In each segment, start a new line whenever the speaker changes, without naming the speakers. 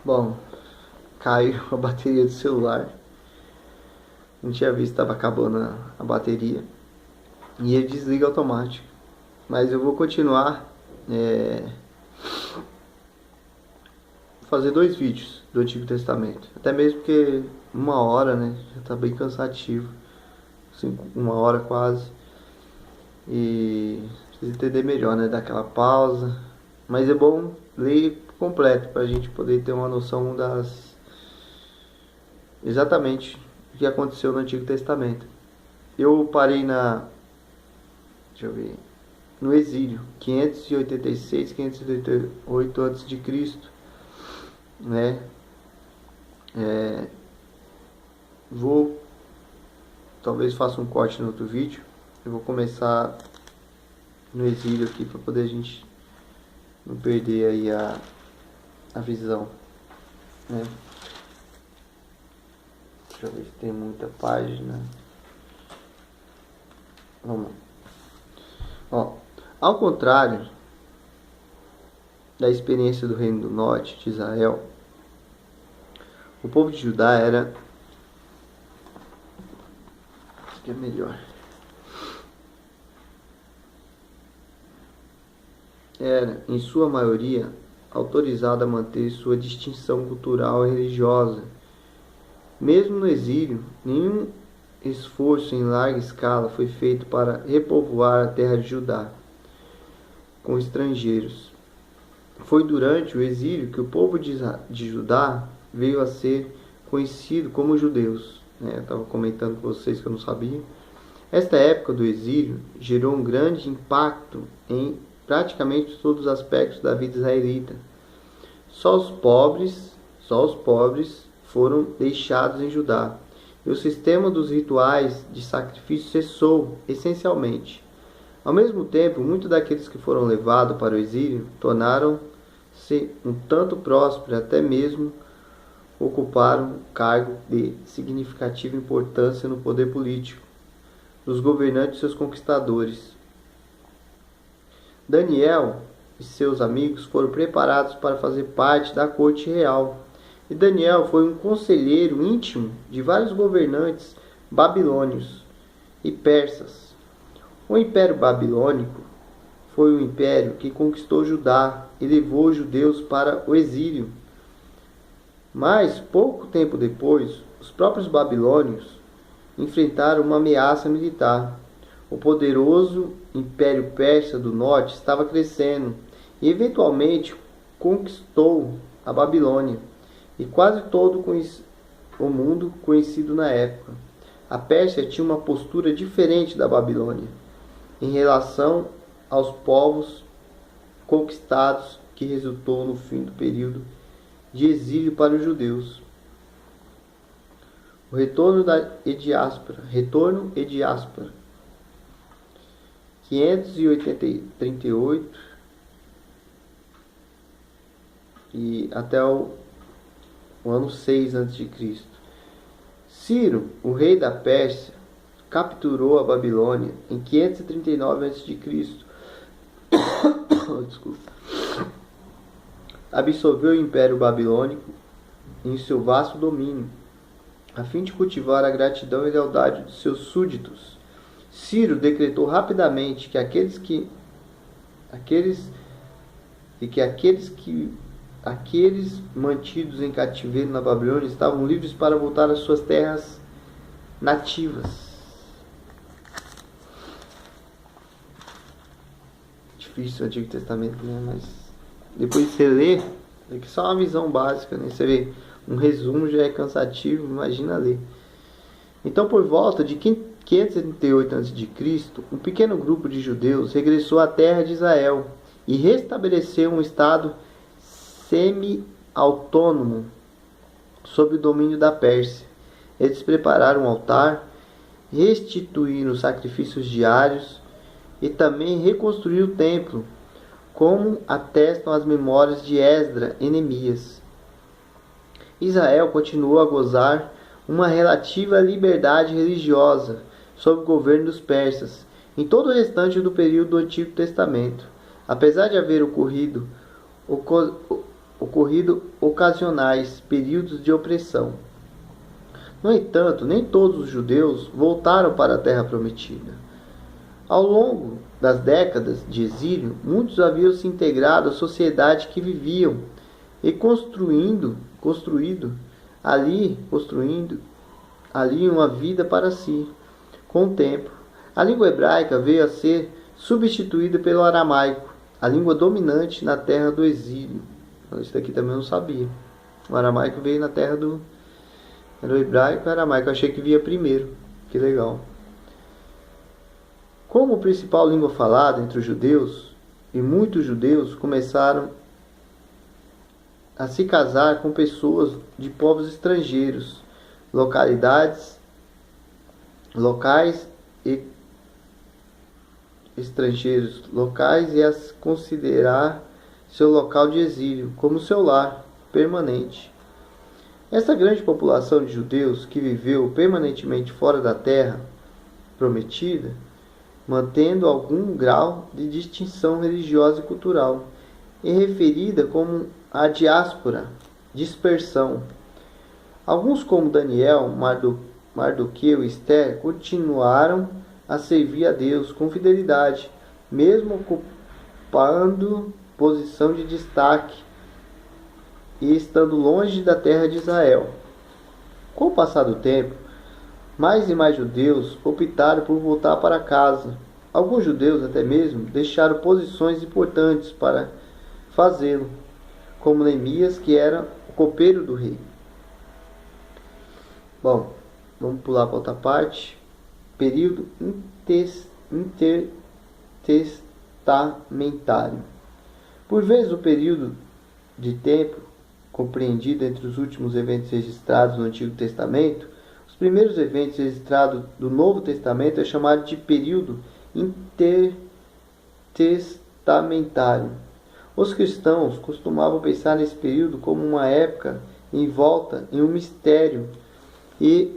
Bom, caiu a bateria do celular. Não tinha visto que estava acabando a bateria. E ele desliga automático. Mas eu vou continuar fazer 2 vídeos do Antigo Testamento. Até mesmo porque 1 hora, né? Já tá bem cansativo. 1 hora quase. E precisa entender melhor, né? Dar aquela pausa. Mas é bom ler completo pra gente poder ter uma noção exatamente o que aconteceu no Antigo Testamento. Eu parei deixa eu ver, no exílio, 586, 588 a.C., né? Talvez faça um corte no outro vídeo. Eu vou começar no exílio aqui para poder a gente não perder aí a visão, né? Deixa eu ver se tem muita página. Vamos lá. Ó, ao contrário da experiência do Reino do Norte de Israel, o povo de Judá era... Acho que é melhor. Era, em sua maioria, autorizado a manter sua distinção cultural e religiosa. Mesmo no exílio, nenhum esforço em larga escala foi feito para repovoar a terra de Judá com estrangeiros. Foi durante o exílio que o povo de Judá veio a ser conhecido como judeus. Eu estava comentando com vocês que eu não sabia. Esta época do exílio gerou um grande impacto em praticamente todos os aspectos da vida israelita. Só os pobres foram deixados em Judá, e o sistema dos rituais de sacrifício cessou essencialmente. Ao mesmo tempo, muitos daqueles que foram levados para o exílio tornaram-se um tanto prósperos, até mesmo ocuparam cargo de significativa importância no poder político dos governantes e seus conquistadores. Daniel e seus amigos foram preparados para fazer parte da corte real. E Daniel foi um conselheiro íntimo de vários governantes babilônios e persas. O Império Babilônico foi o império que conquistou Judá e levou os judeus para o exílio. Mas, pouco tempo depois, os próprios babilônios enfrentaram uma ameaça militar. O poderoso Império Persa do Norte estava crescendo e eventualmente conquistou a Babilônia e quase todo o mundo conhecido na época. A Pérsia tinha uma postura diferente da Babilônia em relação aos povos conquistados, que resultou no fim do período de exílio para os judeus. O retorno e diáspora. 538 e até o ano 6 a.C. Ciro, o rei da Pérsia, capturou a Babilônia em 539 a.C. Desculpa. Absorveu o Império Babilônico em seu vasto domínio, a fim de cultivar a gratidão e lealdade de seus súditos. Ciro decretou rapidamente que aqueles mantidos em cativeiro na Babilônia estavam livres para voltar às suas terras nativas. Difícil o Antigo Testamento, né? Mas depois de você ler, é que só uma visão básica, né? Você vê um resumo já é cansativo, imagina ler. Então, por volta de 538 a.C., um pequeno grupo de judeus regressou à terra de Israel e restabeleceu um estado semi-autônomo sob o domínio da Pérsia. Eles prepararam um altar, restituíram sacrifícios diários e também reconstruíram o templo, como atestam as memórias de Esdras e Neemias. Israel continuou a gozar uma relativa liberdade religiosa sob o governo dos persas em todo o restante do período do Antigo Testamento. Apesar de haver ocorrido ocorrido ocasionais períodos de opressão. No entanto, nem todos os judeus voltaram para a terra prometida. Ao longo das décadas de exílio, muitos haviam se integrado à sociedade que viviam e construindo ali uma vida para si. Com o tempo, a língua hebraica veio a ser substituída pelo aramaico, a língua dominante na terra do exílio. Isso daqui também eu não sabia. O aramaico veio na terra do... Era o hebraico e o aramaico. Eu achei que via primeiro. Que legal. Como principal língua falada entre os judeus, e muitos judeus começaram a se casar com pessoas de povos estrangeiros, locais e estrangeiros locais, e as considerar seu local de exílio como seu lar permanente. Essa grande população de judeus que viveu permanentemente fora da terra prometida, mantendo algum grau de distinção religiosa e cultural, é referida como a diáspora, dispersão. Alguns, como Daniel, Mardoqueu e Esther, continuaram a servir a Deus com fidelidade, mesmo ocupando posição de destaque e estando longe da terra de Israel. Com o passar do tempo, mais e mais judeus optaram por voltar para casa. Alguns judeus até mesmo deixaram posições importantes para fazê-lo, como Neemias, que era o copeiro do rei. Bom, vamos pular para outra parte. Período intertestamentário. Por vezes, o período de tempo compreendido entre os últimos eventos registrados no Antigo Testamento, os primeiros eventos registrados do Novo Testamento é chamado de período intertestamentário. Os cristãos costumavam pensar nesse período como uma época envolta em um mistério e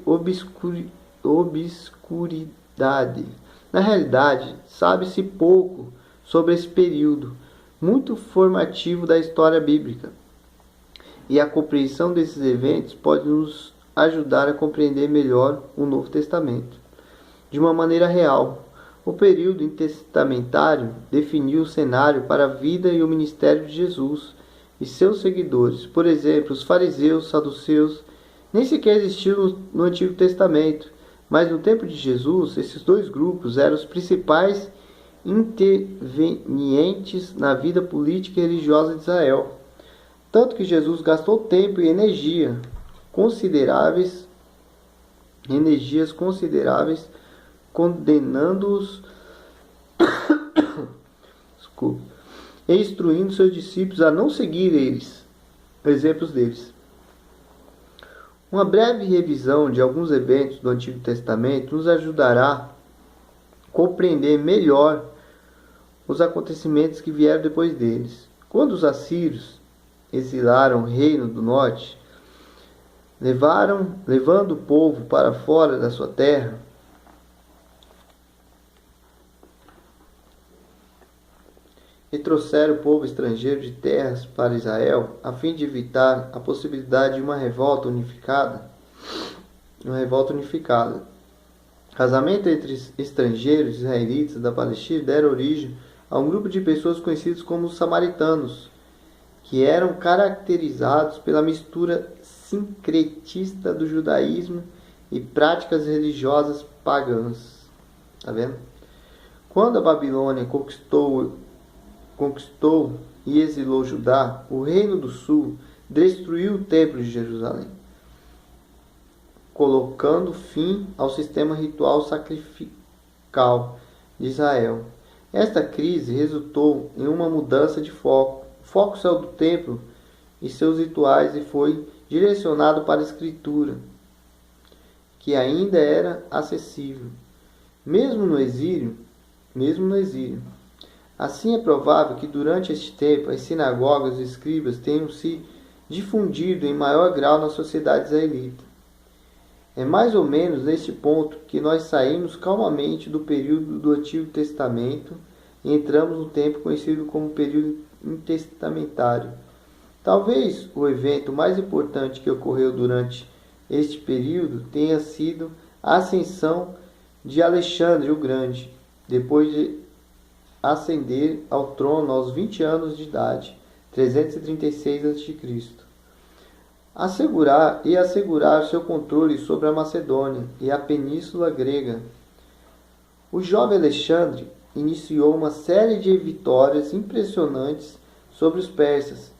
obscuridade. Na realidade, sabe-se pouco sobre esse período, muito formativo da história bíblica. E a compreensão desses eventos pode nos ajudar a compreender melhor o Novo Testamento. De uma maneira real, o período intertestamentário definiu o cenário para a vida e o ministério de Jesus e seus seguidores. Por exemplo, os fariseus, saduceus, nem sequer existiam no Antigo Testamento, mas no tempo de Jesus, esses dois grupos eram os principais intervenientes na vida política e religiosa de Israel. Tanto que Jesus gastou tempo e energias consideráveis condenando-os e instruindo seus discípulos a não seguir exemplos deles. Uma breve revisão de alguns eventos do Antigo Testamento nos ajudará a compreender melhor os acontecimentos que vieram depois deles. Quando os assírios exilaram o reino do norte, levando o povo para fora da sua terra, e trouxeram o povo estrangeiro de terras para Israel, a fim de evitar a possibilidade de uma revolta unificada. Casamento entre estrangeiros israelitas da Palestina deram origem a um grupo de pessoas conhecidos como os samaritanos, que eram caracterizados pela mistura sincretista do judaísmo e práticas religiosas pagãs. Tá vendo? Quando a Babilônia conquistou e exilou Judá, o Reino do Sul destruiu o Templo de Jerusalém, colocando fim ao sistema ritual sacrificial de Israel. Esta crise resultou em uma mudança de foco. O foco saiu do templo e seus rituais e foi direcionado para a Escritura, que ainda era acessível, mesmo no exílio. Assim, é provável que durante este tempo as sinagogas e escribas tenham se difundido em maior grau na sociedade israelita. É mais ou menos neste ponto que nós saímos calmamente do período do Antigo Testamento e entramos no tempo conhecido como período intertestamentário. Talvez o evento mais importante que ocorreu durante este período tenha sido a ascensão de Alexandre o Grande, depois de ascender ao trono aos 20 anos de idade, 336 a.C. Assegurar seu controle sobre a Macedônia e a Península Grega. O jovem Alexandre iniciou uma série de vitórias impressionantes sobre os persas.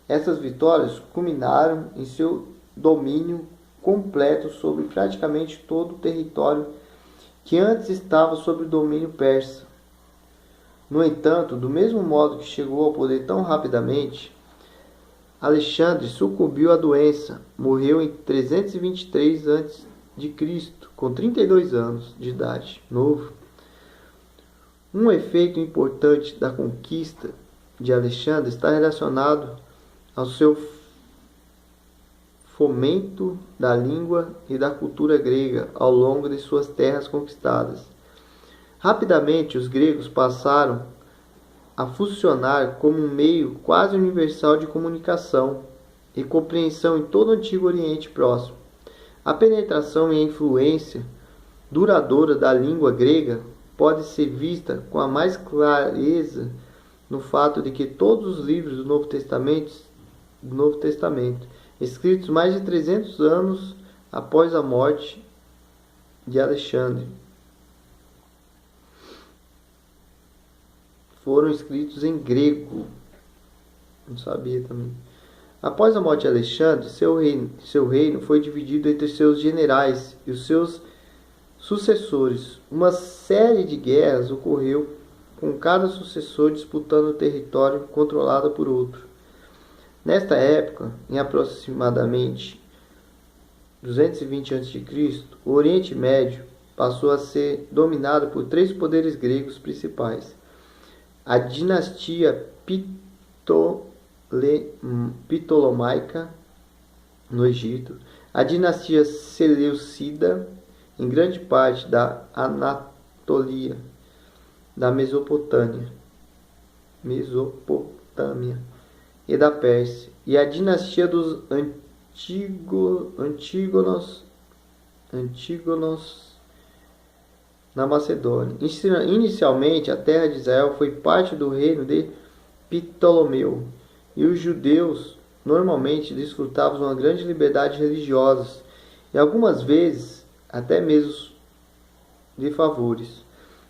Essas vitórias culminaram em seu domínio completo sobre praticamente todo o território que antes estava sob o domínio persa. No entanto, do mesmo modo que chegou ao poder tão rapidamente, Alexandre sucumbiu à doença, morreu em 323 a.C., com 32 anos de idade, novo. Um efeito importante da conquista de Alexandre está relacionado ao seu fomento da língua e da cultura grega ao longo de suas terras conquistadas. Rapidamente, os gregos passaram a funcionar como um meio quase universal de comunicação e compreensão em todo o Antigo Oriente Próximo. A penetração e a influência duradoura da língua grega pode ser vista com a mais clareza no fato de que todos os livros do Novo Testamento, escritos mais de 300 anos após a morte de Alexandre, foram escritos em grego. Não sabia também. Após a morte de Alexandre, seu reino foi dividido entre seus generais e os seus sucessores. Uma série de guerras ocorreu, com cada sucessor disputando o território controlado por outro. Nesta época, em aproximadamente 220 a.C., o Oriente Médio passou a ser dominado por três poderes gregos principais: a dinastia Ptolomaica no Egito, a dinastia Seleucida em grande parte da Anatólia, da Mesopotâmia e da Pérsia, e a dinastia dos Antígonos na Macedônia. Inicialmente, a terra de Israel foi parte do reino de Ptolomeu, e os judeus normalmente desfrutavam uma grande liberdade religiosa e algumas vezes até mesmo de favores.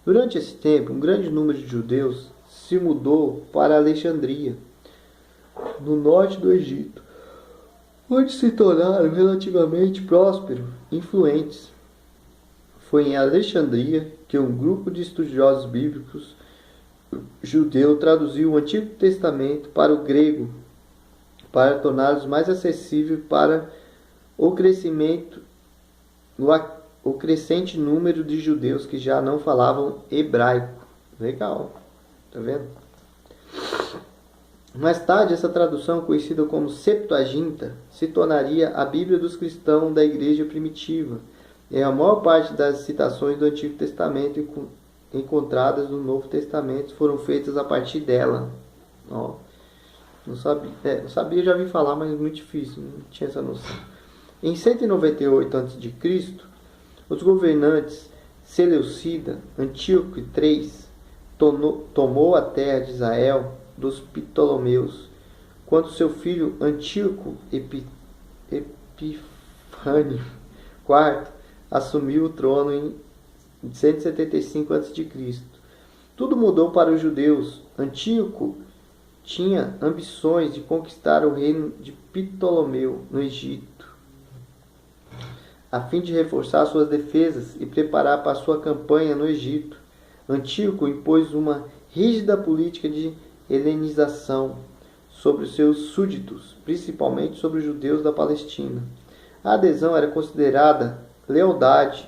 Durante esse tempo, um grande número de judeus se mudou para Alexandria, no norte do Egito, onde se tornaram relativamente prósperos e influentes. Foi em Alexandria que um grupo de estudiosos bíblicos judeu traduziu o Antigo Testamento para o grego, para torná-los mais acessível para o crescente número de judeus que já não falavam hebraico. Legal, tá vendo? Mais tarde, essa tradução, conhecida como Septuaginta, se tornaria a Bíblia dos cristãos da Igreja primitiva, e a maior parte das citações do Antigo Testamento encontradas no Novo Testamento foram feitas a partir dela. Ó, não sabia, já vi falar, mas é muito difícil, não tinha essa noção. Em 198 a.C., os governantes Seleucida, Antíoco III, tomou a terra de Israel dos Ptolomeus, quando seu filho Antíoco Epifânio IV assumiu o trono em 175 a.C. Tudo mudou para os judeus. Antíoco tinha ambições de conquistar o reino de Ptolomeu no Egito, a fim de reforçar suas defesas e preparar para sua campanha no Egito. Antíoco impôs uma rígida política de helenização sobre os seus súditos, principalmente sobre os judeus da Palestina. A adesão era considerada lealdade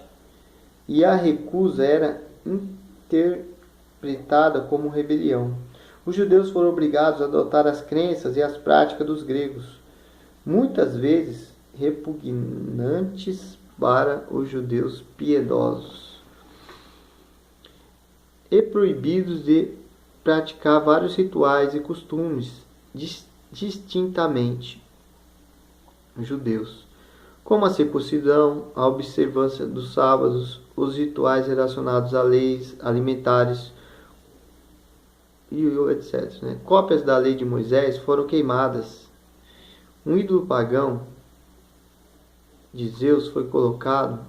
e a recusa era interpretada como rebelião. Os judeus foram obrigados a adotar as crenças e as práticas dos gregos, muitas vezes repugnantes para os judeus piedosos, e proibidos de praticar vários rituais e costumes distintamente judeus, como a circuncisão, a observância dos sábados, os rituais relacionados a leis alimentares e etc. Cópias da lei de Moisés foram queimadas. Um ídolo pagão de Zeus foi colocado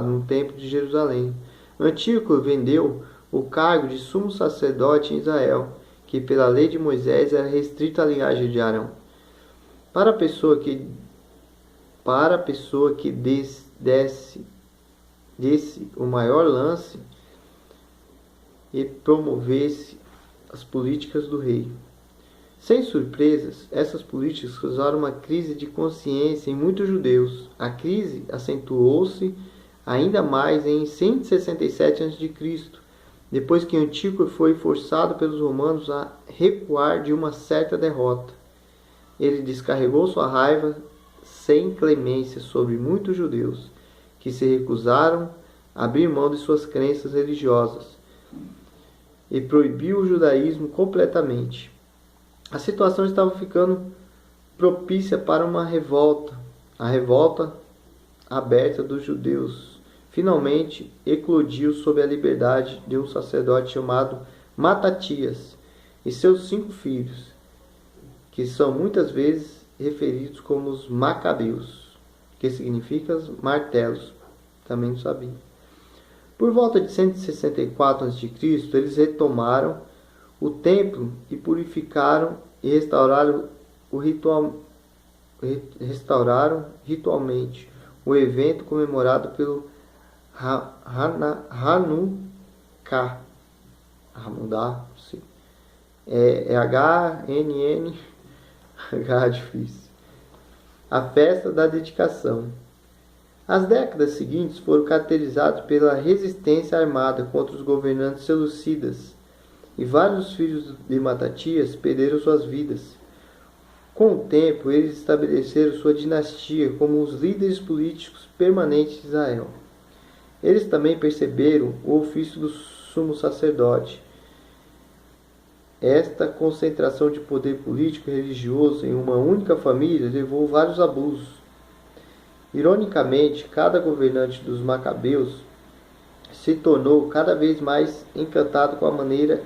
no templo de Jerusalém. Antíoco vendeu o cargo de sumo sacerdote em Israel, que pela lei de Moisés era restrito à linhagem de Arão. Para a pessoa que desse o maior lance e promovesse as políticas do rei. Sem surpresas, essas políticas causaram uma crise de consciência em muitos judeus. A crise acentuou-se ainda mais em 167 a.C., depois que Antíoco foi forçado pelos romanos a recuar de uma certa derrota. Ele descarregou sua raiva sem clemência sobre muitos judeus, que se recusaram a abrir mão de suas crenças religiosas, e proibiu o judaísmo completamente. A situação estava ficando propícia para uma revolta. A revolta aberta dos judeus finalmente eclodiu sob a liberdade de um sacerdote chamado Matatias e seus 5 filhos, que são muitas vezes referidos como os Macabeus, que significa martelos, também não sabia. Por volta de 164 a.C., eles retomaram o templo e purificaram e restauraram ritualmente o evento comemorado pelo Hanukkah. H difícil. A festa da dedicação. As décadas seguintes foram caracterizadas pela resistência armada contra os governantes seleucidas, e vários filhos de Matatias perderam suas vidas. Com o tempo, eles estabeleceram sua dinastia como os líderes políticos permanentes de Israel. Eles também perceberam o ofício do sumo sacerdote. Esta concentração de poder político e religioso em uma única família levou a vários abusos. Ironicamente, cada governante dos Macabeus se tornou cada vez mais encantado com a maneira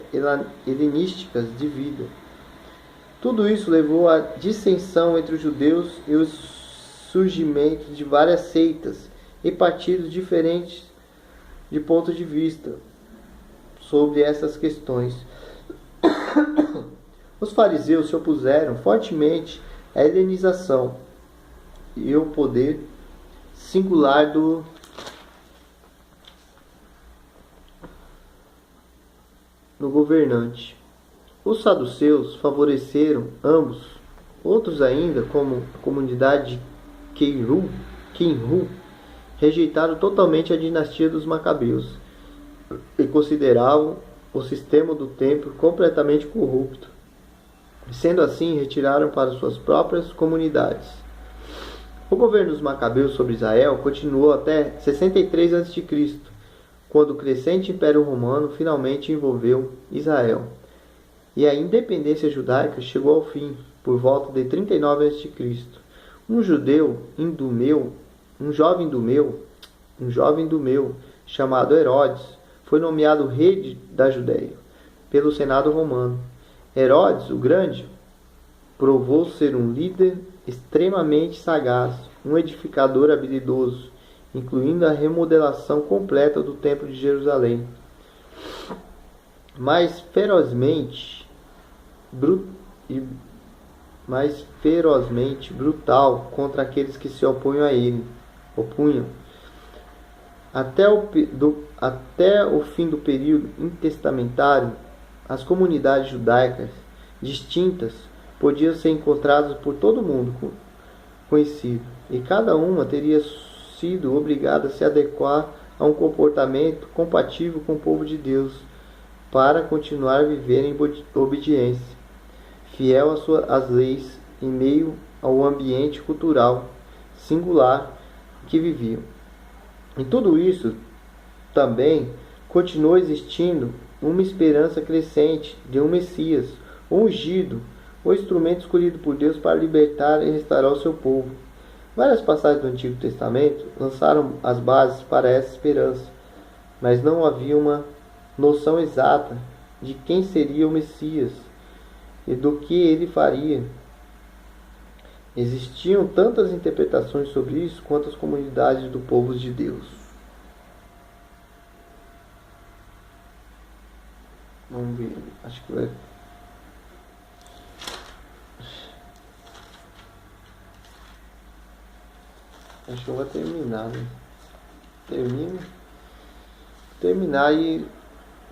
helenística de vida. Tudo isso levou à dissensão entre os judeus e o surgimento de várias seitas e partidos diferentes de ponto de vista sobre essas questões. Os fariseus se opuseram fortemente à helenização e ao poder singular do governante. Os saduceus favoreceram ambos. Outros ainda, como a comunidade de Quinru, rejeitaram totalmente a dinastia dos Macabeus e consideravam o sistema do templo completamente corrupto. Sendo assim, retiraram para suas próprias comunidades. O governo dos Macabeus sobre Israel continuou até 63 a.C., quando o crescente Império Romano finalmente envolveu Israel, e a independência judaica chegou ao fim, por volta de 39 a.C. Um jovem idumeu, chamado Herodes, foi nomeado rei da Judéia pelo Senado romano. Herodes, o Grande, provou ser um líder extremamente sagaz, um edificador habilidoso, incluindo a remodelação completa do Templo de Jerusalém. Mais ferozmente brutal contra aqueles que se opunham a ele. Até o fim do período intertestamentário, as comunidades judaicas distintas podiam ser encontradas por todo mundo conhecido, e cada uma teria sido obrigada a se adequar a um comportamento compatível com o povo de Deus, para continuar a viver em obediência, fiel às leis, em meio ao ambiente cultural singular que viviam. Em tudo isso, também continuou existindo uma esperança crescente de um Messias ungido o instrumento escolhido por Deus para libertar e restaurar o seu povo. Várias passagens do Antigo Testamento lançaram as bases para essa esperança, mas não havia uma noção exata de quem seria o Messias e do que ele faria. Existiam tantas interpretações sobre isso quanto as comunidades do povo de Deus. Vamos ver, acho que vai. Acho que eu vou terminar, né? Terminar e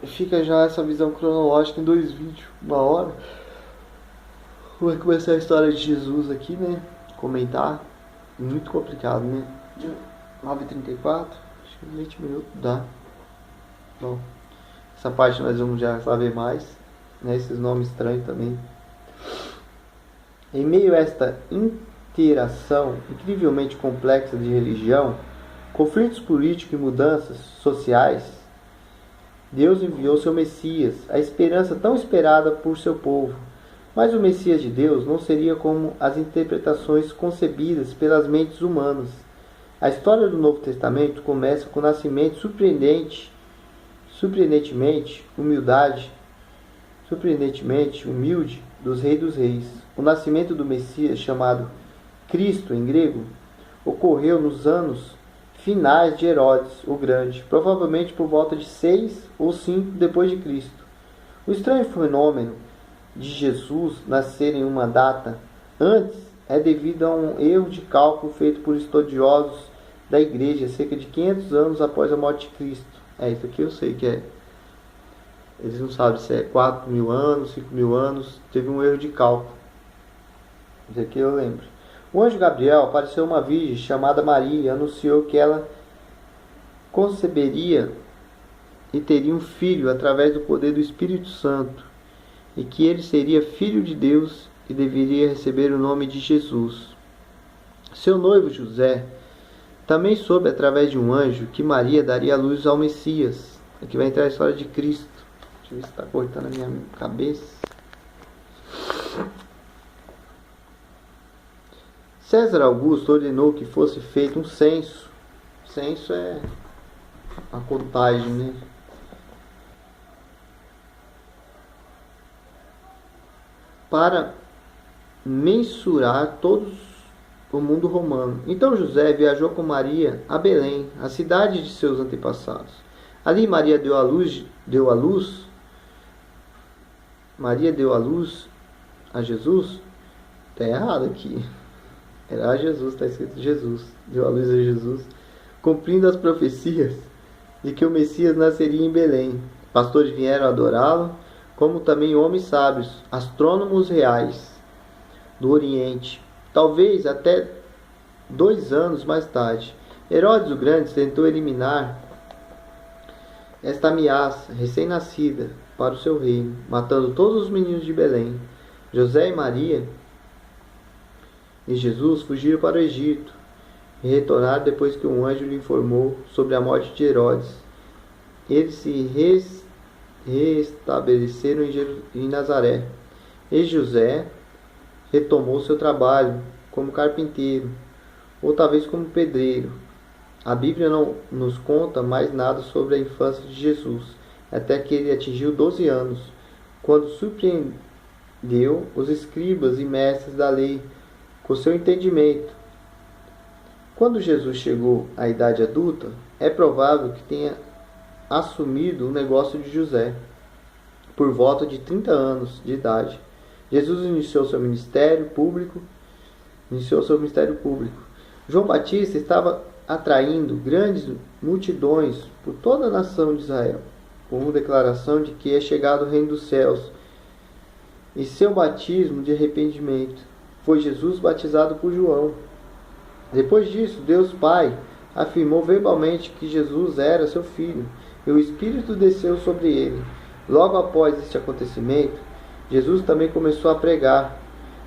fica já essa visão cronológica em 2 vídeos, 1 hora. Vai começar a história de Jesus aqui, né? Comentar. Muito complicado, né? 9h34, acho que 20 minutos dá. Bom, essa parte nós vamos já saber mais, né? Esses nomes estranhos também. Em meio a esta interação incrivelmente complexa de religião, conflitos políticos e mudanças sociais, Deus enviou seu Messias, a esperança tão esperada por seu povo. Mas o Messias de Deus não seria como as interpretações concebidas pelas mentes humanas. A história do Novo Testamento começa com o nascimento surpreendentemente humilde dos Reis dos Reis. O nascimento do Messias, chamado Cristo em grego, ocorreu nos anos finais de Herodes o Grande, provavelmente por volta de 6 ou 5 depois de Cristo. O estranho fenômeno de Jesus nascer em uma data antes é devido a um erro de cálculo feito por estudiosos da igreja cerca de 500 anos após a morte de Cristo. Isso aqui eu sei que é. Eles não sabem se é 4.000 anos, 5.000 anos. Teve um erro de cálculo. Isso aqui eu lembro. O anjo Gabriel apareceu a uma virgem chamada Maria e anunciou que ela conceberia e teria um filho através do poder do Espírito Santo, e que ele seria filho de Deus e deveria receber o nome de Jesus. Seu noivo José também soube através de um anjo que Maria daria a luz ao Messias. Aqui vai entrar a história de Cristo. Deixa eu ver se está cortando a minha cabeça. César Augusto ordenou que fosse feito um censo. Censo é a contagem, né? Para mensurar todos o mundo romano. Então José viajou com Maria a Belém, a cidade de seus antepassados. Ali Maria deu a luz a Jesus. Está errado aqui. Era Jesus, está escrito Jesus. Deu a luz a Jesus, cumprindo as profecias de que o Messias nasceria em Belém. Pastores vieram adorá-lo, como também homens sábios, astrônomos reais do Oriente. Talvez até 2 anos mais tarde, Herodes o Grande tentou eliminar esta ameaça recém-nascida para o seu reino, matando todos os meninos de Belém. José e Maria e Jesus fugiram para o Egito e retornaram depois que um anjo lhe informou sobre a morte de Herodes. Eles se restabeleceram em Nazaré, e José retomou seu trabalho como carpinteiro, ou talvez como pedreiro. A Bíblia não nos conta mais nada sobre a infância de Jesus, até que ele atingiu 12 anos, quando surpreendeu os escribas e mestres da lei com seu entendimento. Quando Jesus chegou à idade adulta, é provável que tenha assumido o negócio de José. Por volta de 30 anos de idade, Jesus iniciou seu ministério público. João Batista estava atraindo grandes multidões por toda a nação de Israel, com declaração de que é chegado o reino dos céus, e seu batismo de arrependimento. Foi Jesus batizado por João. Depois disso, Deus Pai afirmou verbalmente que Jesus era seu filho, e o Espírito desceu sobre ele. Logo após este acontecimento, Jesus também começou a pregar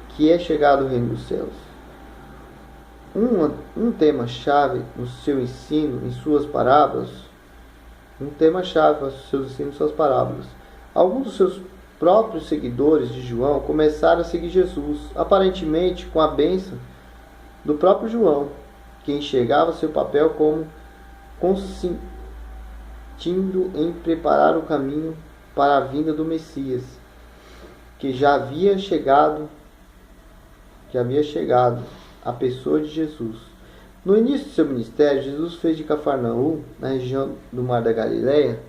que é chegado o reino dos céus. Um tema-chave no seu ensino, em suas parábolas. Alguns dos seus próprios seguidores de João começaram a seguir Jesus, aparentemente com a bênção do próprio João, que enxergava seu papel como consentindo em preparar o caminho para a vinda do Messias, que havia chegado, a pessoa de Jesus. No início de seu ministério, Jesus fez de Cafarnaum, na região do Mar da Galileia,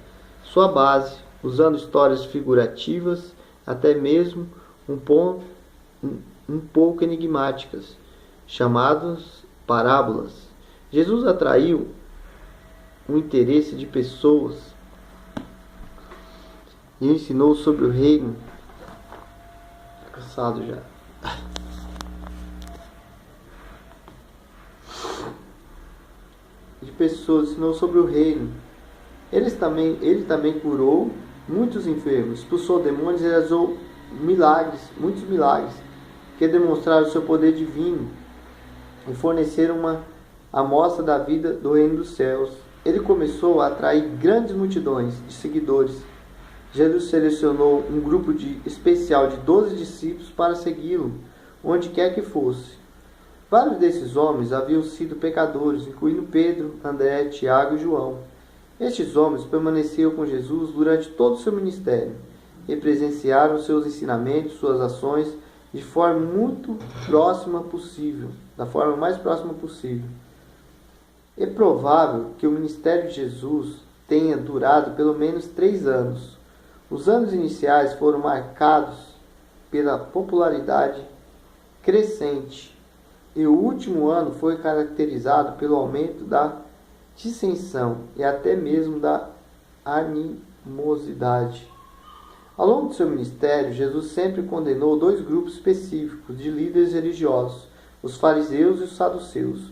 sua base, usando histórias figurativas, até mesmo um pouco enigmáticas, chamadas parábolas. Jesus atraiu o interesse de pessoas e ensinou sobre o reino. Cansado já. De pessoas, ensinou sobre o reino. Ele também curou muitos enfermos, expulsou demônios e realizou muitos milagres, que demonstraram o seu poder divino e forneceram uma amostra da vida do reino dos céus. Ele começou a atrair grandes multidões de seguidores. Jesus selecionou um grupo especial de 12 discípulos para segui-lo, onde quer que fosse. Vários desses homens haviam sido pecadores, incluindo Pedro, André, Tiago e João. Estes homens permaneceram com Jesus durante todo o seu ministério e presenciaram seus ensinamentos, suas ações, da forma mais próxima possível. É provável que o ministério de Jesus tenha durado pelo menos 3 anos. Os anos iniciais foram marcados pela popularidade crescente e o último ano foi caracterizado pelo aumento da dissensão e até mesmo da animosidade. Ao longo do seu ministério, Jesus sempre condenou 2 grupos específicos de líderes religiosos, os fariseus e os saduceus.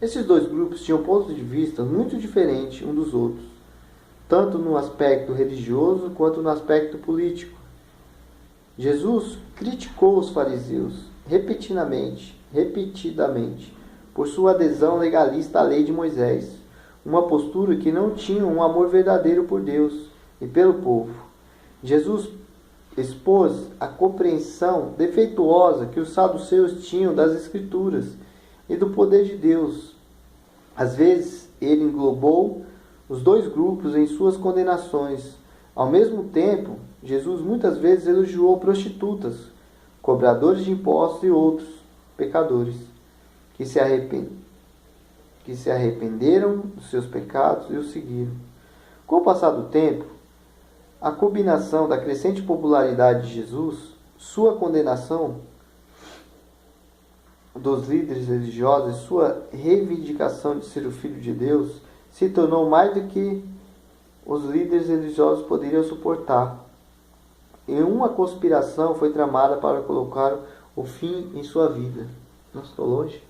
Esses 2 grupos tinham pontos de vista muito diferentes uns dos outros, tanto no aspecto religioso quanto no aspecto político. Jesus criticou os fariseus repetidamente, por sua adesão legalista à lei de Moisés, uma postura que não tinha um amor verdadeiro por Deus e pelo povo. Jesus expôs a compreensão defeituosa que os saduceus tinham das Escrituras e do poder de Deus. Às vezes, ele englobou os 2 grupos em suas condenações. Ao mesmo tempo, Jesus muitas vezes elogiou prostitutas, cobradores de impostos e outros pecadores que se arrependeram dos seus pecados e o seguiram. Com o passar do tempo, a combinação da crescente popularidade de Jesus, sua condenação dos líderes religiosos e sua reivindicação de ser o Filho de Deus se tornou mais do que os líderes religiosos poderiam suportar. E uma conspiração foi tramada para colocar o fim em sua vida. Nossa, estou longe.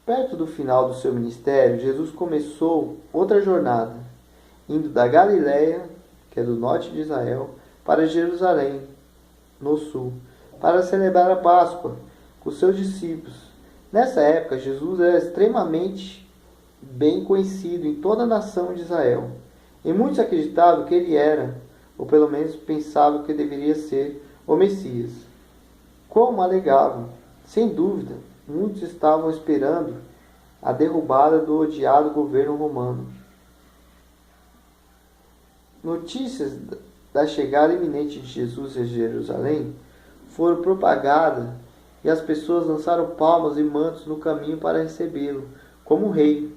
Perto do final do seu ministério, Jesus começou outra jornada, indo da Galiléia, que é do norte de Israel, para Jerusalém, no sul, para celebrar a Páscoa com seus discípulos. Nessa época, Jesus era extremamente bem conhecido em toda a nação de Israel, e muitos acreditavam que ele era, ou pelo menos pensavam que deveria ser, o Messias. Como alegavam, sem dúvida, muitos estavam esperando a derrubada do odiado governo romano. Notícias da chegada iminente de Jesus a Jerusalém foram propagadas e as pessoas lançaram palmas e mantos no caminho para recebê-lo como rei.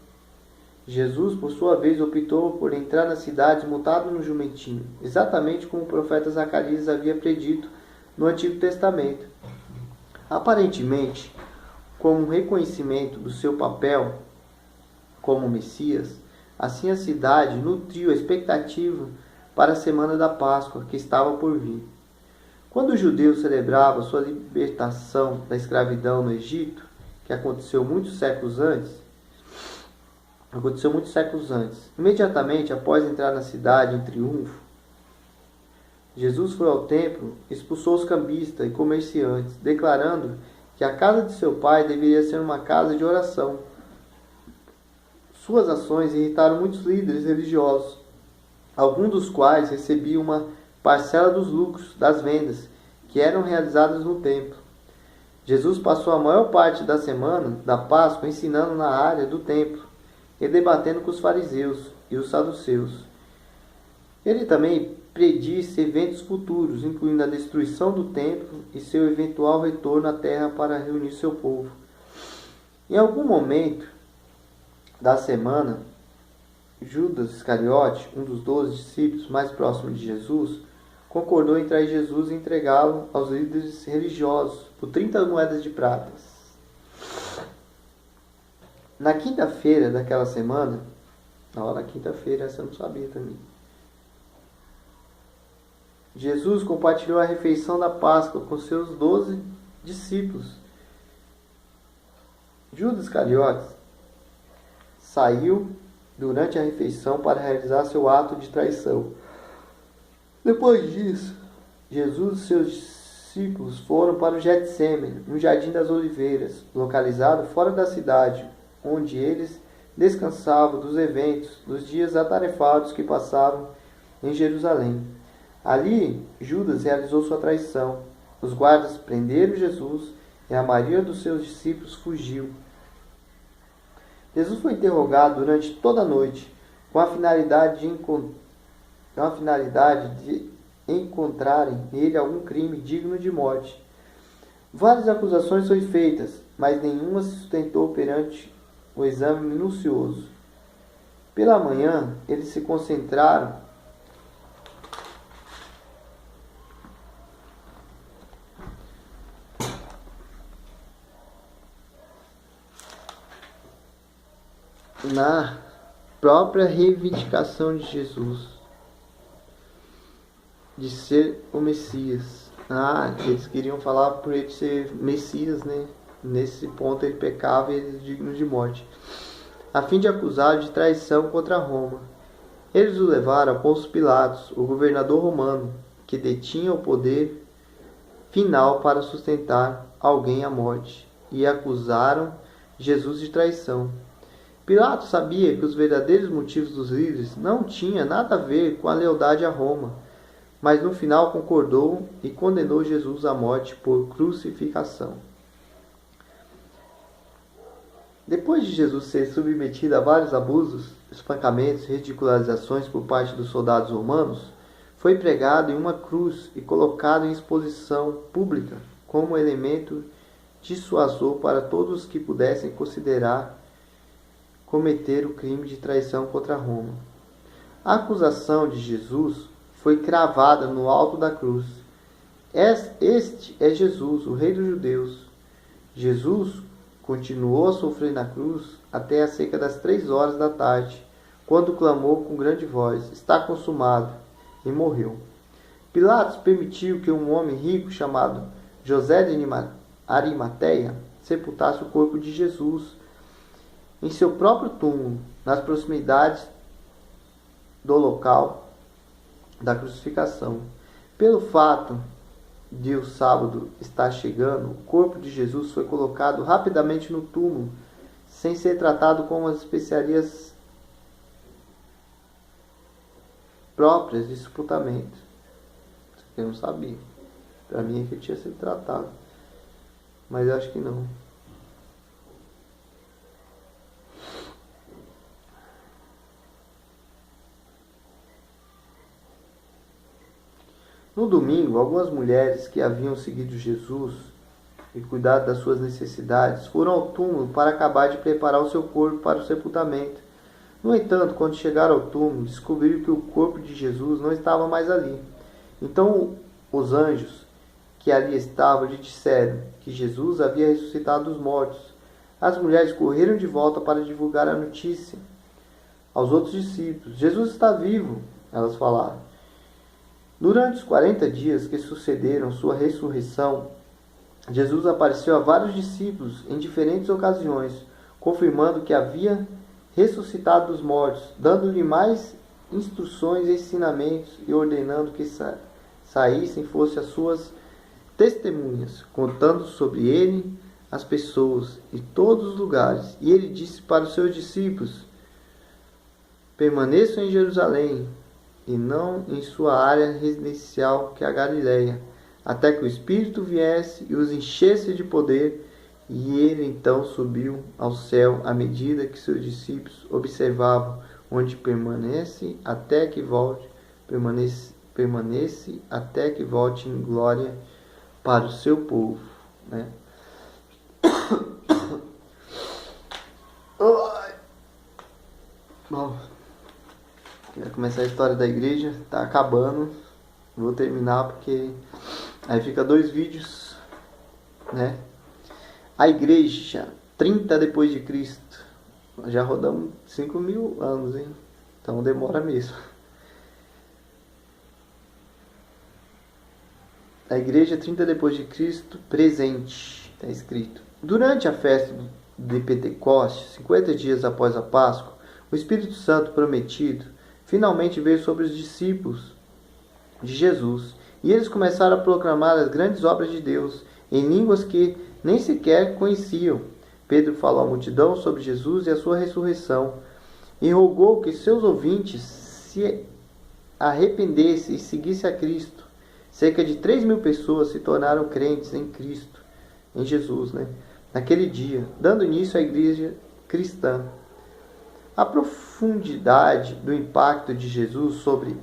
Jesus, por sua vez, optou por entrar na cidade montado no jumentinho, exatamente como o profeta Zacarias havia predito no Antigo Testamento. Aparentemente, como um reconhecimento do seu papel como Messias, assim a cidade nutriu a expectativa para a semana da Páscoa que estava por vir. Quando os judeus celebravam sua libertação da escravidão no Egito, que aconteceu muitos séculos antes, imediatamente após entrar na cidade em triunfo, Jesus foi ao templo, expulsou os cambistas e comerciantes, declarando que a casa de seu pai deveria ser uma casa de oração. Suas ações irritaram muitos líderes religiosos, alguns dos quais recebiam uma parcela dos lucros das vendas que eram realizadas no templo. Jesus passou a maior parte da semana da Páscoa ensinando na área do templo e debatendo com os fariseus e os saduceus. Ele também predisse eventos futuros, incluindo a destruição do templo e seu eventual retorno à terra para reunir seu povo. Em algum momento da semana, Judas Iscariote, um dos 12 discípulos mais próximos de Jesus, concordou em trair Jesus e entregá-lo aos líderes religiosos por 30 moedas de prata. Na quinta-feira daquela semana, na quinta-feira, essa eu não sabia também, Jesus compartilhou a refeição da Páscoa com seus 12 discípulos. Judas Iscariotes saiu durante a refeição para realizar seu ato de traição. Depois disso, Jesus e seus discípulos foram para o Getsêmani, no Jardim das Oliveiras, localizado fora da cidade, onde eles descansavam dos eventos dos dias atarefados que passavam em Jerusalém. Ali, Judas realizou sua traição. Os guardas prenderam Jesus e a maioria dos seus discípulos fugiu. Jesus foi interrogado durante toda a noite, com a finalidade de encontrarem nele algum crime digno de morte. Várias acusações foram feitas, mas nenhuma se sustentou perante o exame minucioso. Pela manhã, eles se concentraram na própria reivindicação de Jesus de ser o Messias. Eles queriam falar por ele ser Messias, né? Nesse ponto ele pecava e ele é digno de morte, a fim de acusá-lo de traição contra Roma. Eles o levaram a Pôncio Pilatos, o governador romano, que detinha o poder final para sustentar alguém à morte, e acusaram Jesus de traição. Pilatos sabia que os verdadeiros motivos dos líderes não tinham nada a ver com a lealdade a Roma, mas no final concordou e condenou Jesus à morte por crucificação. Depois de Jesus ser submetido a vários abusos, espancamentos e ridicularizações por parte dos soldados romanos, foi pregado em uma cruz e colocado em exposição pública como elemento dissuasor para todos os que pudessem considerar cometer o crime de traição contra Roma. A acusação de Jesus foi cravada no alto da cruz. Este é Jesus, o Rei dos Judeus. Jesus continuou a sofrer na cruz até a cerca das 3 horas da tarde, quando clamou com grande voz: "Está consumado", e morreu. Pilatos permitiu que um homem rico chamado José de Arimateia sepultasse o corpo de Jesus em seu próprio túmulo, nas proximidades do local da crucificação. Pelo fato de o sábado estar chegando, o corpo de Jesus foi colocado rapidamente no túmulo, sem ser tratado com as especiarias próprias de sepultamento. Eu não sabia. Para mim é que tinha sido tratado, mas eu acho que não. No domingo, algumas mulheres que haviam seguido Jesus e cuidado das suas necessidades foram ao túmulo para acabar de preparar o seu corpo para o sepultamento. No entanto, quando chegaram ao túmulo, descobriram que o corpo de Jesus não estava mais ali. Então os anjos que ali estavam lhe disseram que Jesus havia ressuscitado dos mortos. As mulheres correram de volta para divulgar a notícia aos outros discípulos. "Jesus está vivo", elas falaram. Durante os 40 dias que sucederam sua ressurreição, Jesus apareceu a vários discípulos em diferentes ocasiões, confirmando que havia ressuscitado dos mortos, dando-lhe mais instruções e ensinamentos e ordenando que saíssem e fossem as suas testemunhas, contando sobre ele as pessoas e todos os lugares. E ele disse para os seus discípulos: permaneçam em Jerusalém, e não em sua área residencial, que é a Galileia, até que o Espírito viesse e os enchesse de poder. E ele então subiu ao céu à medida que seus discípulos observavam, onde permanece até que volte, permanece até que volte em glória para o seu povo, né? Bom, queria começar a história da igreja, tá acabando. Vou terminar porque aí fica 2 vídeos, né? A igreja 30 depois de Cristo. Já rodamos 5.000 anos, hein? Então demora mesmo. A igreja 30 depois de Cristo presente, está escrito. Durante a festa de Pentecostes, 50 dias após a Páscoa, o Espírito Santo prometido finalmente veio sobre os discípulos de Jesus, e eles começaram a proclamar as grandes obras de Deus em línguas que nem sequer conheciam. Pedro falou à multidão sobre Jesus e a sua ressurreição, e rogou que seus ouvintes se arrependessem e seguissem a Cristo. Cerca de 3.000 pessoas se tornaram crentes em Cristo, em Jesus, né? Naquele dia, dando início à igreja cristã. A profundidade do impacto de Jesus sobre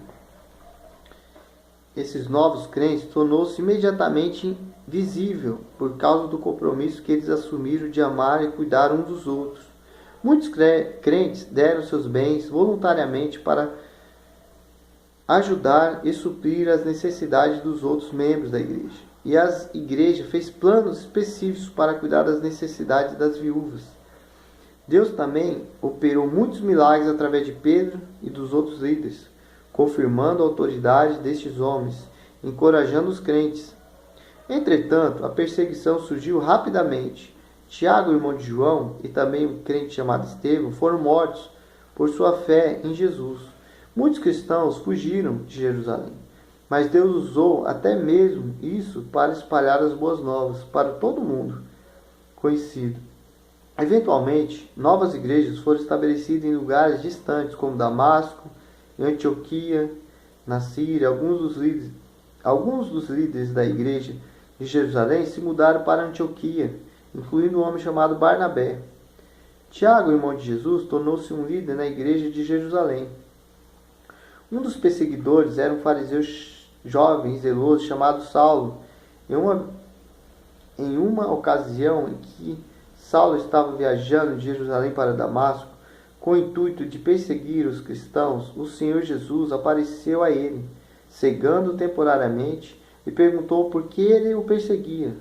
esses novos crentes tornou-se imediatamente visível por causa do compromisso que eles assumiram de amar e cuidar uns dos outros. Muitos crentes deram seus bens voluntariamente para ajudar e suprir as necessidades dos outros membros da igreja. E a igreja fez planos específicos para cuidar das necessidades das viúvas. Deus também operou muitos milagres através de Pedro e dos outros líderes, confirmando a autoridade destes homens, encorajando os crentes. Entretanto, a perseguição surgiu rapidamente. Tiago, irmão de João, e também um crente chamado Estevão foram mortos por sua fé em Jesus. Muitos cristãos fugiram de Jerusalém, mas Deus usou até mesmo isso para espalhar as boas novas para todo mundo conhecido. Eventualmente, novas igrejas foram estabelecidas em lugares distantes, como Damasco, em Antioquia, na Síria. Alguns dos líderes da igreja de Jerusalém se mudaram para Antioquia, incluindo um homem chamado Barnabé. Tiago, irmão de Jesus, tornou-se um líder na igreja de Jerusalém. Um dos perseguidores era um fariseu jovem e zeloso chamado Saulo. Em uma ocasião em que Saulo estava viajando de Jerusalém para Damasco, com o intuito de perseguir os cristãos, o Senhor Jesus apareceu a ele, cegando temporariamente, e perguntou por que ele o perseguia.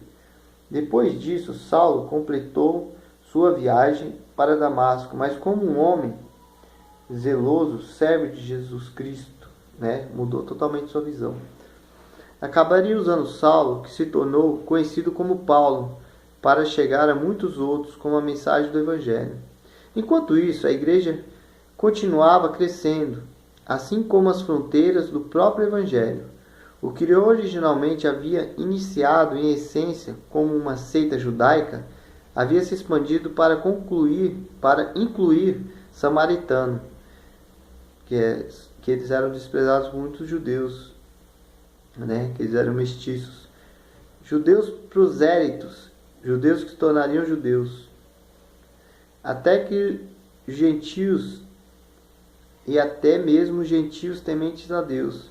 Depois disso, Saulo completou sua viagem para Damasco, mas como um homem zeloso, servo de Jesus Cristo, né? Mudou totalmente sua visão. Acabaria usando Saulo, que se tornou conhecido como Paulo, para chegar a muitos outros com a mensagem do Evangelho. Enquanto isso, a igreja continuava crescendo, assim como as fronteiras do próprio Evangelho. O que originalmente havia iniciado em essência como uma seita judaica, havia se expandido para incluir samaritano, que eles eram desprezados por muitos judeus, né? Que eles eram mestiços. Judeus prosélitos, judeus que se tornariam judeus. Até que gentios e até mesmo gentios tementes a Deus.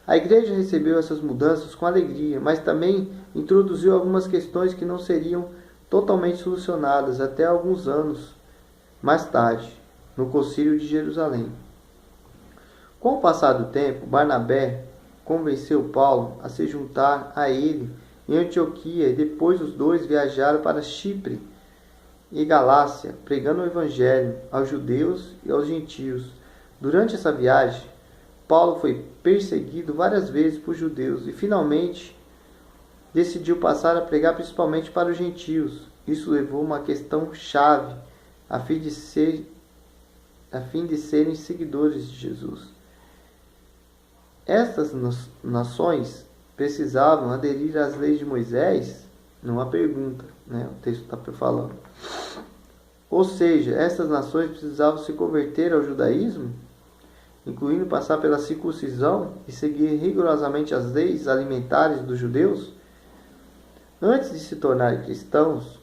A igreja recebeu essas mudanças com alegria, mas também introduziu algumas questões que não seriam totalmente solucionadas até alguns anos mais tarde, no Concílio de Jerusalém. Com o passar do tempo, Barnabé convenceu Paulo a se juntar a ele em Antioquia, e depois os dois viajaram para Chipre e Galácia, pregando o Evangelho aos judeus e aos gentios. Durante essa viagem, Paulo foi perseguido várias vezes por judeus e finalmente decidiu passar a pregar principalmente para os gentios. Isso levou a uma questão chave a fim de serem seguidores de Jesus. Estas nações precisavam aderir às leis de Moisés? Não há pergunta, né? O texto está falando. Ou seja, essas nações precisavam se converter ao judaísmo, incluindo passar pela circuncisão e seguir rigorosamente as leis alimentares dos judeus, antes de se tornarem cristãos,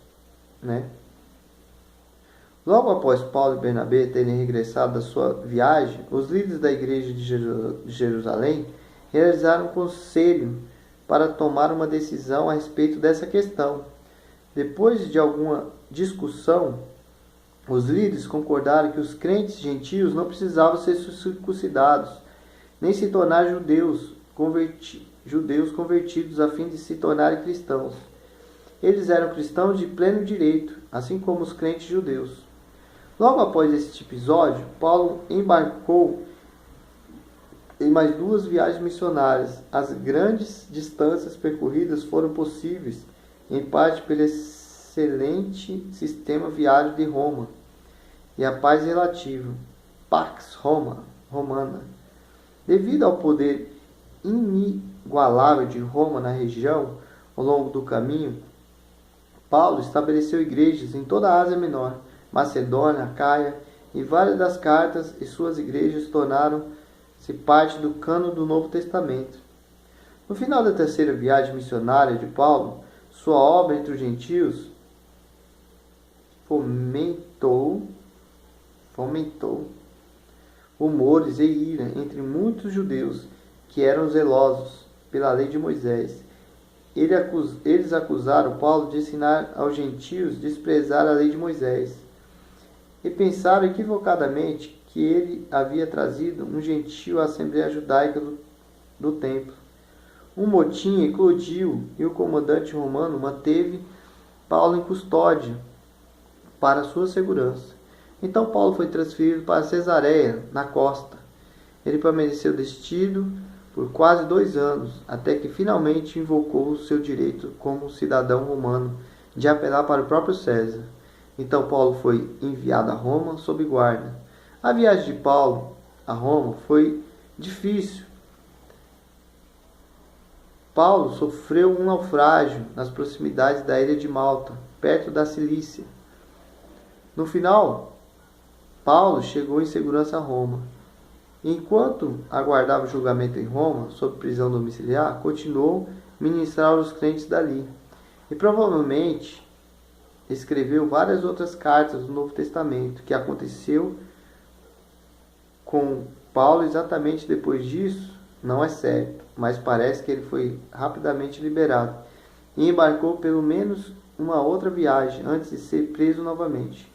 né? Logo após Paulo e Bernabé terem regressado da sua viagem, os líderes da igreja de Jerusalém realizaram um conselho para tomar uma decisão a respeito dessa questão. Depois de alguma discussão, os líderes concordaram que os crentes gentios não precisavam ser circuncidados, nem se tornar judeus convertidos a fim de se tornarem cristãos. Eles eram cristãos de pleno direito, assim como os crentes judeus. Logo após este episódio, Paulo embarcou em mais 2 viagens missionárias. As grandes distâncias percorridas foram possíveis, em parte pelo excelente sistema viário de Roma e a paz relativa, Pax Romana. Devido ao poder inigualável de Roma na região, ao longo do caminho, Paulo estabeleceu igrejas em toda a Ásia Menor, Macedônia, Acaia, e várias das cartas e suas igrejas tornaram-se parte do cânon do Novo Testamento. No final da 3ª viagem missionária de Paulo, sua obra entre os gentios fomentou rumores e ira entre muitos judeus que eram zelosos pela lei de Moisés. Eles acusaram Paulo de ensinar aos gentios a desprezar a lei de Moisés e pensaram equivocadamente que ele havia trazido um gentio à Assembleia Judaica do templo. Um motim eclodiu e o comandante romano manteve Paulo em custódia para sua segurança. Então Paulo foi transferido para Cesareia, na costa. Ele permaneceu detido por quase 2 anos, até que finalmente invocou o seu direito como cidadão romano de apelar para o próprio César. Então Paulo foi enviado a Roma sob guarda. A viagem de Paulo a Roma foi difícil. Paulo sofreu um naufrágio nas proximidades da ilha de Malta, perto da Cilícia. No final, Paulo chegou em segurança a Roma. Enquanto aguardava o julgamento em Roma, sob prisão domiciliar, continuou a ministrar aos crentes dali. E provavelmente escreveu várias outras cartas do Novo Testamento, que aconteceu com Paulo exatamente depois disso, não é certo, mas parece que ele foi rapidamente liberado e embarcou pelo menos uma outra viagem antes de ser preso novamente.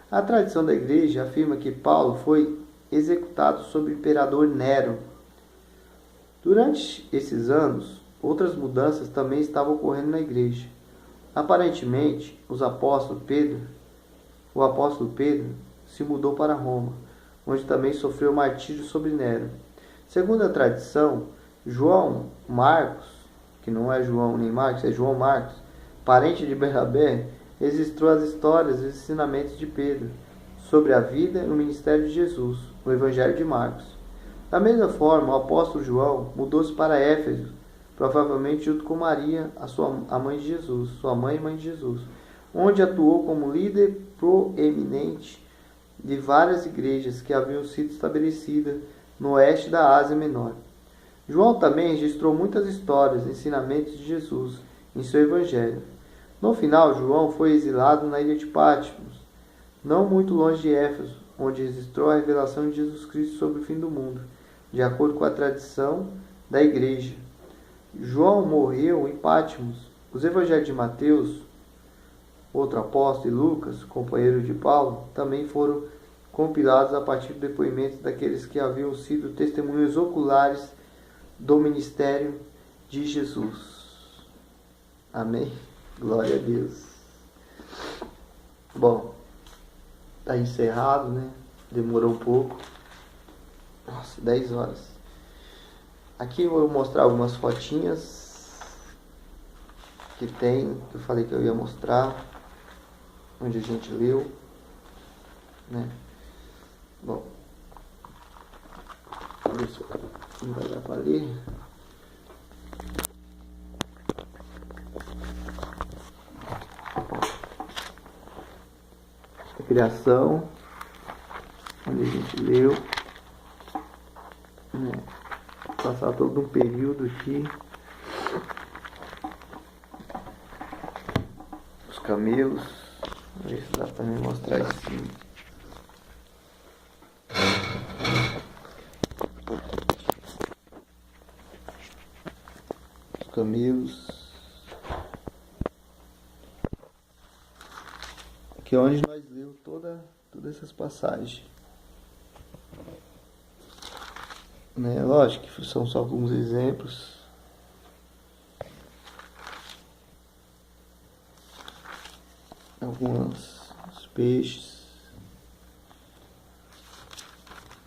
A tradição da igreja afirma que Paulo foi executado sob o imperador Nero. Durante esses anos, outras mudanças também estavam ocorrendo na igreja. Aparentemente, o apóstolo Pedro se mudou para Roma, onde também sofreu martírio sob Nero. Segundo a tradição, João Marcos, que não é João nem Marcos, é João Marcos, parente de Bernabé, registrou as histórias e os ensinamentos de Pedro sobre a vida e o ministério de Jesus, no Evangelho de Marcos. Da mesma forma, o apóstolo João mudou-se para Éfeso, provavelmente junto com Maria, a mãe de Jesus, sua mãe e mãe de Jesus, onde atuou como líder proeminente de várias igrejas que haviam sido estabelecidas no oeste da Ásia Menor. João também registrou muitas histórias e ensinamentos de Jesus em seu Evangelho. No final, João foi exilado na ilha de Patmos, não muito longe de Éfeso, onde registrou a revelação de Jesus Cristo sobre o fim do mundo, de acordo com a tradição da igreja. João morreu em Patmos. Os evangelhos de Mateus, outro apóstolo, e Lucas, companheiro de Paulo, também foram compilados a partir do depoimento daqueles que haviam sido testemunhas oculares do ministério de Jesus. Amém? Glória a Deus. Bom, está encerrado, né? Demorou um pouco. Nossa, 10 horas. Aqui eu vou mostrar algumas fotinhas que tem, que eu falei que eu ia mostrar, onde a gente leu, né? Bom, vamos ver se não vai dar para ler. criação, onde a gente leu, né? Passar todo um período aqui. Os camelos, vamos ver se dá pra me mostrar de cima. Os camelos. Aqui é onde nós lemos todas essas passagens. Né? Lógico que são só alguns exemplos. Alguns peixes.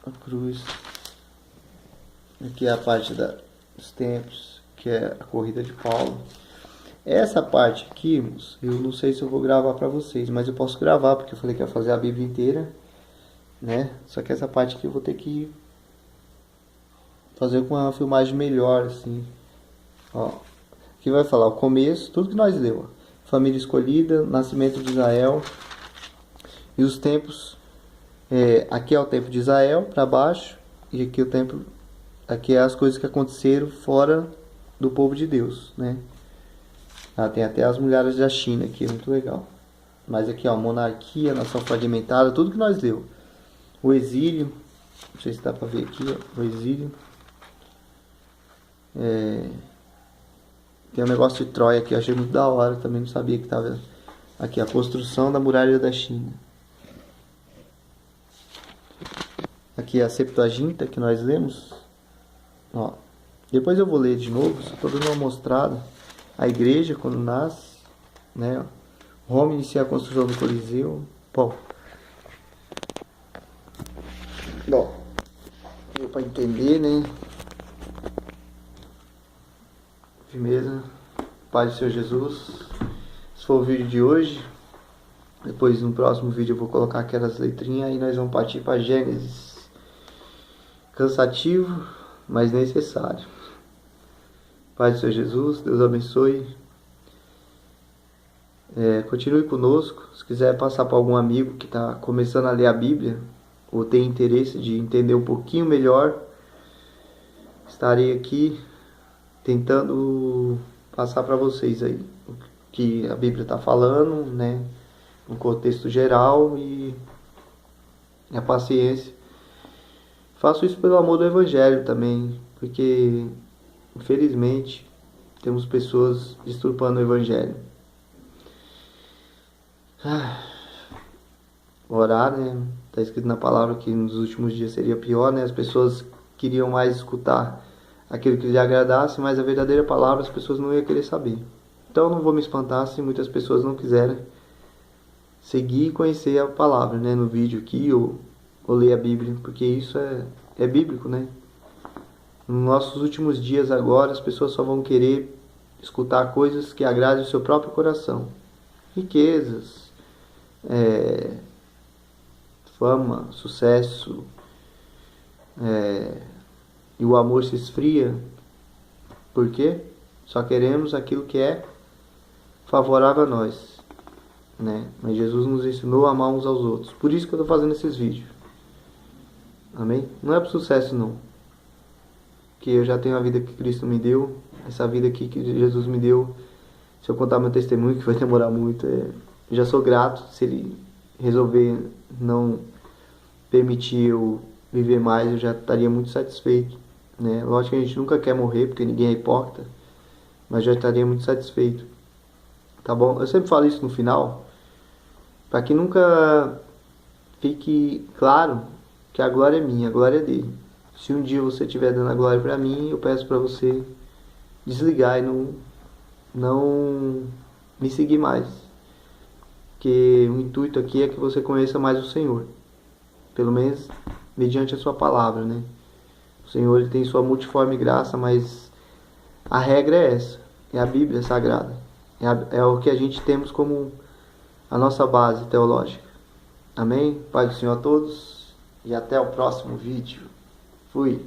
A cruz. Aqui é a parte dos templos, que é a corrida de Paulo. Essa parte aqui, eu não sei se eu vou gravar pra vocês, mas eu posso gravar, porque eu falei que ia fazer a Bíblia inteira, né? Só que essa parte aqui eu vou ter que fazer com uma filmagem melhor, assim. Ó, aqui vai falar o começo, tudo que nós leu. Família escolhida, nascimento de Israel e os tempos. Aqui é o tempo de Israel para baixo, e aqui o tempo, aqui é as coisas que aconteceram fora do povo de Deus, né? Tem até as mulheres da China aqui, muito legal. Mas aqui, ó, monarquia, nação fragmentada, tudo que nós leu. O exílio, não sei se dá pra ver aqui, ó, o exílio. Tem um negócio de Troia aqui, eu achei muito da hora, também não sabia que tava aqui, a construção da muralha da China. Aqui é a Septuaginta que nós lemos. Ó, depois eu vou ler de novo, só tô dando uma mostrada. A igreja, quando nasce, né? Roma inicia a construção do Coliseu. Bom, deu para entender, né? Firmeza, Pai do Senhor Jesus. Esse foi o vídeo de hoje. Depois no próximo vídeo eu vou colocar aquelas letrinhas e nós vamos partir para Gênesis. Cansativo, mas necessário. Pai do Senhor Jesus, Deus abençoe. Continue conosco. Se quiser passar para algum amigo que está começando a ler a Bíblia ou tem interesse de entender um pouquinho melhor, estarei aqui tentando passar para vocês aí o que a Bíblia está falando, né, no contexto geral, e a paciência. Faço isso pelo amor do Evangelho também, porque infelizmente temos pessoas deturpando o Evangelho. Orar, né? Está escrito na palavra que nos últimos dias seria pior, né? As pessoas queriam mais escutar aquilo que lhe agradasse, mas a verdadeira palavra as pessoas não iam querer saber. Então não vou me espantar se muitas pessoas não quiserem seguir e conhecer a palavra, né? No vídeo aqui ou ler a Bíblia, porque isso é bíblico, né? Nos nossos últimos dias agora, as pessoas só vão querer escutar coisas que agradem o seu próprio coração. Riquezas, fama, sucesso, e o amor se esfria. Por quê? Só queremos aquilo que é favorável a nós, né? Mas Jesus nos ensinou a amar uns aos outros. Por isso que eu estou fazendo esses vídeos. Amém? Não é para sucesso não. Que eu já tenho a vida que Cristo me deu, essa vida aqui que Jesus me deu. Se eu contar meu testemunho, que vai demorar muito, já sou grato. Se Ele resolver não permitir eu viver mais, eu já estaria muito satisfeito, né? Lógico que a gente nunca quer morrer, porque ninguém é hipócrita, mas já estaria muito satisfeito, tá bom? Eu sempre falo isso no final, para que nunca fique claro que a glória é minha, a glória é dele. Se um dia você estiver dando a glória para mim, eu peço para você desligar e não me seguir mais. Porque o intuito aqui é que você conheça mais o Senhor. Pelo menos mediante a sua palavra, né? O Senhor, ele tem sua multiforme graça, mas a regra é essa. É a Bíblia Sagrada. É o que a gente temos como a nossa base teológica. Amém? Pai do Senhor a todos. E até o próximo vídeo. Fui.